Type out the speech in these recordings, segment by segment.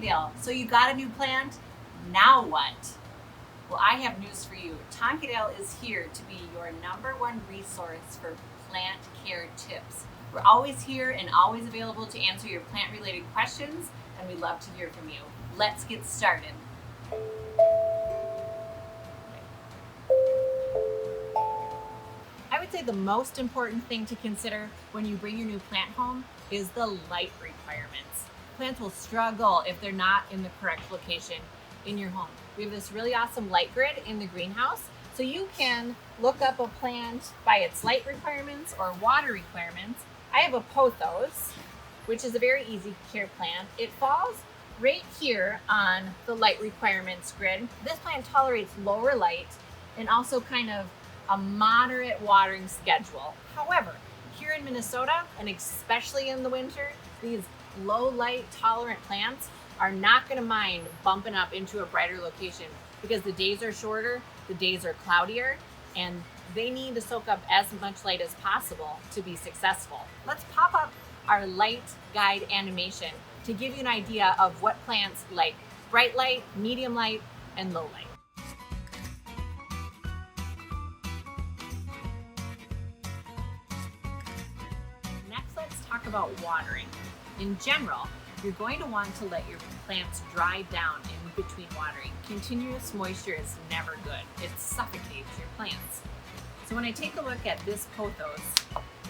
Tonkadale. So you got a new plant, now what? Well, I have news for you. Tonkadale is here to be your #1 resource for plant care tips. We're always here and always available to answer your plant-related questions, and we'd love to hear from you. Let's get started. I would say the most important thing to consider when you bring your new plant home is the light requirements. Plants will struggle if they're not in the correct location in your home. We have this really awesome light grid in the greenhouse, so you can look up a plant by its light requirements or water requirements. I have a pothos, which is a very easy care plant. It falls right here on the light requirements grid. This plant tolerates lower light and also kind of a moderate watering schedule. However, here in Minnesota, and especially in the winter, these low light tolerant plants are not going to mind bumping up into a brighter location because the days are shorter, the days are cloudier, and they need to soak up as much light as possible to be successful. Let's pop up our light guide animation to give you an idea of what plants like bright light, medium light, and low light. Next, let's talk about watering. In general, you're going to want to let your plants dry down in between watering. Continuous moisture is never good. It suffocates your plants. So when I take a look at this pothos,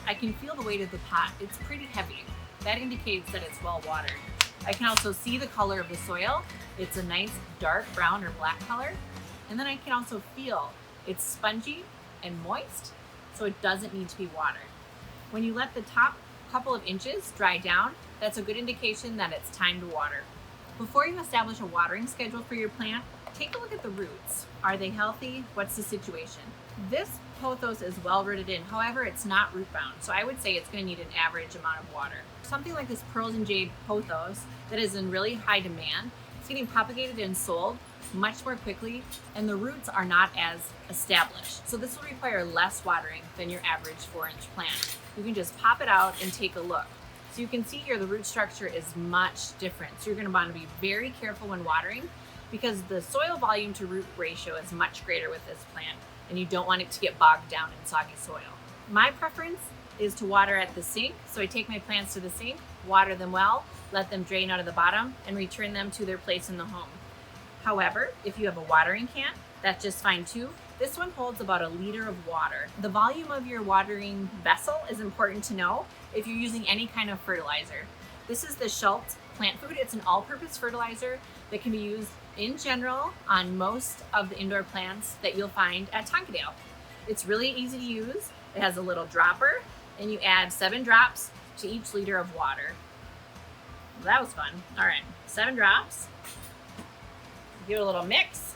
I can feel the weight of the pot. It's pretty heavy. That indicates that it's well watered. I can also see the color of the soil. It's a nice dark brown or black color. And then I can also feel it's spongy and moist, so it doesn't need to be watered. When you let the top couple of inches dry down, that's a good indication that it's time to water. Before you establish a watering schedule for your plant, take a look at the roots. Are they healthy? What's the situation? This pothos is well rooted in, however, it's not root bound, so I would say it's going to need an average amount of water. Something like this pearls and jade pothos that is in really high demand, it's getting propagated and sold much more quickly, and the roots are not as established. So this will require less watering than your average 4-inch plant. You can just pop it out and take a look. So you can see here the root structure is much different. So you're going to want to be very careful when watering because the soil volume to root ratio is much greater with this plant, and you don't want it to get bogged down in soggy soil. My preference is to water at the sink. So I take my plants to the sink, water them well, let them drain out of the bottom, and return them to their place in the home. However, if you have a watering can, that's just fine too. This one holds about 1 liter of water. The volume of your watering vessel is important to know if you're using any kind of fertilizer. This is the Schultz plant food. It's an all-purpose fertilizer that can be used in general on most of the indoor plants that you'll find at Tonkadale. It's really easy to use. It has a little dropper, and you add 7 drops to each liter of water. Well, that was fun. All right, 7 drops. Give it a little mix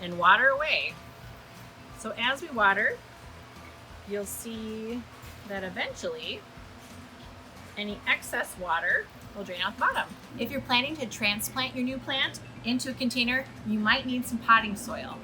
and water away. So as we water, you'll see that eventually any excess water will drain out the bottom. If you're planning to transplant your new plant into a container, you might need some potting soil.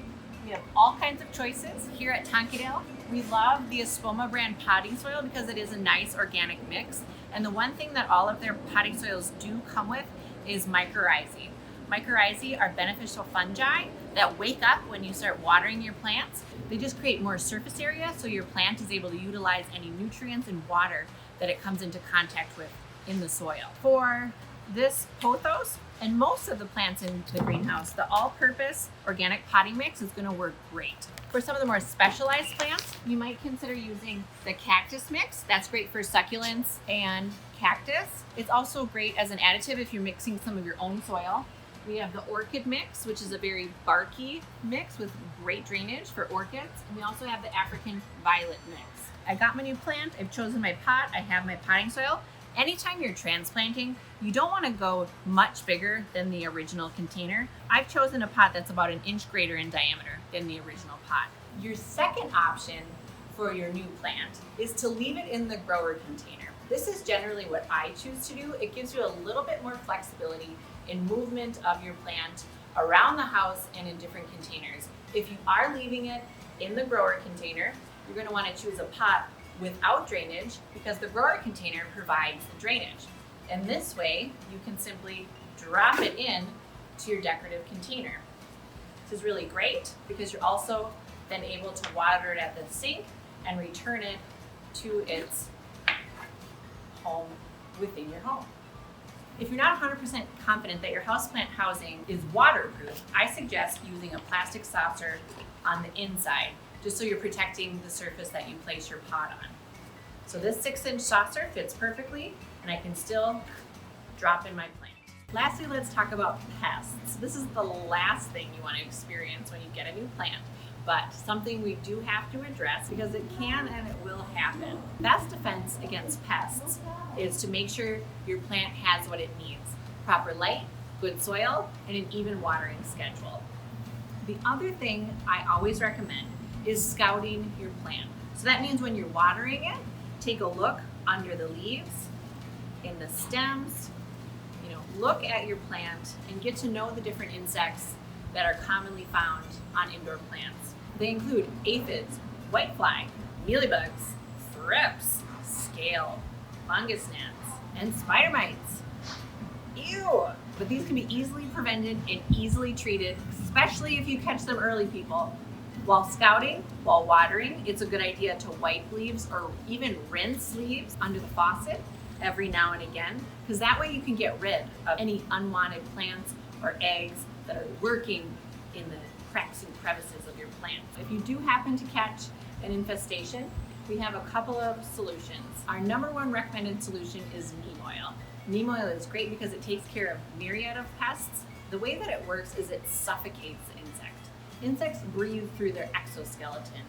We have all kinds of choices here at Tonkadale. We love the Espoma brand potting soil because it is a nice organic mix. And the one thing that all of their potting soils do come with is mycorrhizae. Mycorrhizae are beneficial fungi that wake up when you start watering your plants. They just create more surface area so your plant is able to utilize any nutrients and water that it comes into contact with in the soil. For this pothos and most of the plants in the greenhouse, the all-purpose organic potting mix is going to work great. For some of the more specialized plants, you might consider using the cactus mix. That's great for succulents and cactus. It's also great as an additive if you're mixing some of your own soil. We have the orchid mix, which is a very barky mix with great drainage for orchids. And we also have the African violet mix. I got my new plant, I've chosen my pot, I have my potting soil. Anytime you're transplanting, you don't want to go much bigger than the original container. I've chosen a pot that's about 1 inch greater in diameter than the original pot. Your second option for your new plant is to leave it in the grower container. This is generally what I choose to do. It gives you a little bit more flexibility in movement of your plant around the house and in different containers. If you are leaving it in the grower container, you're going to want to choose a pot without drainage because the grower container provides the drainage. And this way, you can simply drop it in to your decorative container. This is really great because you're also then able to water it at the sink and return it to its home within your home. If you're not 100% confident that your houseplant housing is waterproof, I suggest using a plastic saucer on the inside, just so you're protecting the surface that you place your pot on. So this 6-inch saucer fits perfectly, and I can still drop in my plant. Lastly, let's talk about pests. This is the last thing you want to experience when you get a new plant, but something we do have to address because it can and it will happen. Best defense against pests is to make sure your plant has what it needs: proper light, good soil, and an even watering schedule. The other thing I always recommend is scouting your plant. So that means when you're watering it, take a look under the leaves, in the stems, look at your plant and get to know the different insects that are commonly found on indoor plants. They include aphids, whitefly, mealybugs, thrips, scale, fungus gnats, and spider mites. Ew! But these can be easily prevented and easily treated, especially if you catch them early, people. While scouting, while watering, it's a good idea to wipe leaves or even rinse leaves under the faucet every now and again, because that way you can get rid of any unwanted plants or eggs that are lurking in the cracks and crevices of your plant. If you do happen to catch an infestation, we have a couple of solutions. Our number one recommended solution is neem oil. Neem oil is great because it takes care of myriad of pests. The way that it works is it suffocates the insect. Insects breathe through their exoskeleton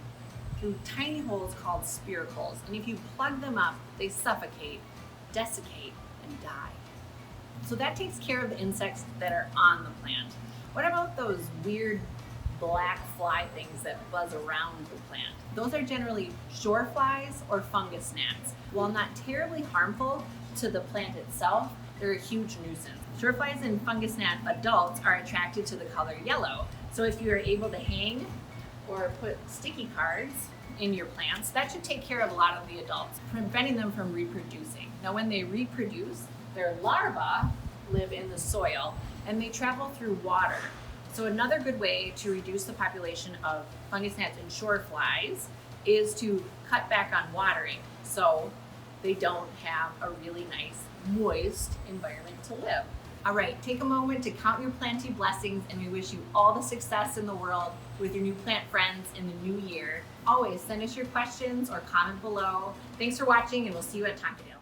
through tiny holes called spiracles, and if you plug them up, they suffocate, desiccate, and die. So that takes care of the insects that are on the plant. What about those weird black fly things that buzz around the plant? Those are generally shore flies or fungus gnats. While not terribly harmful to the plant itself, they're a huge nuisance. Shore flies and fungus gnat adults are attracted to the color yellow. So if you are able to hang or put sticky cards in your plants, that should take care of a lot of the adults, preventing them from reproducing. Now, when they reproduce, their larvae live in the soil and they travel through water. So another good way to reduce the population of fungus gnats and shore flies is to cut back on watering so they don't have a really nice, moist environment to live. All right, take a moment to count your planty blessings, and we wish you all the success in the world with your new plant friends in the new year. Always send us your questions or comment below. Thanks for watching, and we'll see you at Tonkadale.